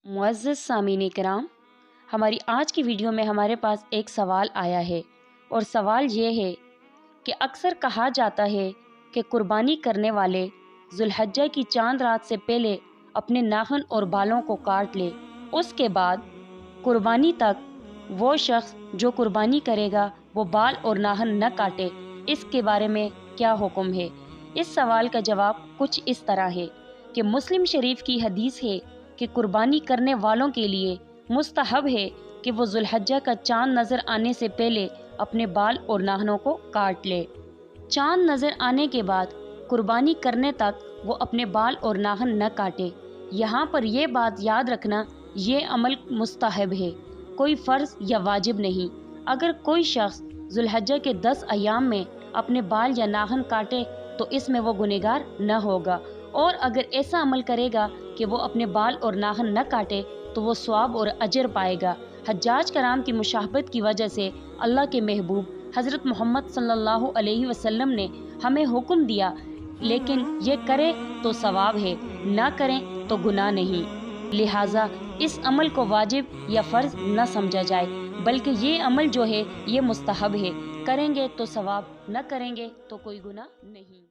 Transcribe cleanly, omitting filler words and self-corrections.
मुअज़्ज़ज़ सामीन किराम, हमारी आज की वीडियो में हमारे पास एक सवाल आया है और सवाल ये है कि अक्सर कहा जाता है कि कुर्बानी करने वाले ज़ुल्हज्जा की चांद रात से पहले अपने नाखून और बालों को काट ले, उसके बाद कुर्बानी तक वो शख्स जो कुर्बानी करेगा वो बाल और नाखून न काटे। इसके बारे में क्या हुक्म है? इस सवाल का जवाब कुछ इस तरह है कि मुस्लिम शरीफ की हदीस है कि कुर्बानी करने वालों के लिए मुस्तहब है कि वो ज़ुल्हज्जा का चाँद नज़र आने से पहले अपने बाल और नाखूनों को काट ले। चाँद नज़र आने के बाद कुर्बानी करने तक वो अपने बाल और नाखून न काटे। यहाँ पर यह बात याद रखना, ये अमल मुस्तहब है, कोई फ़र्ज़ या वाजिब नहीं। अगर कोई शख्स ज़ुल्हज्जा के 10 अय्याम में अपने बाल या नाखून काटे तो इसमें वो गुनहगार न होगा, और अगर ऐसा अमल करेगा कि वो अपने बाल और नाखून न काटे तो वो सवाब और अजर पाएगा। हज्जाज कराम की मुशाहबत की वजह से अल्लाह के महबूब हज़रत मोहम्मद सल्लल्लाहु अलैहि वसल्लम ने हमें हुक्म दिया, लेकिन ये करें तो सवाब है, ना करें तो गुनाह नहीं। लिहाजा इस अमल को वाजिब या फ़र्ज़ न समझा जाए, बल्कि ये अमल जो है ये मुस्तहब है। करेंगे तो सवाब, न करेंगे तो कोई गुनाह नहीं।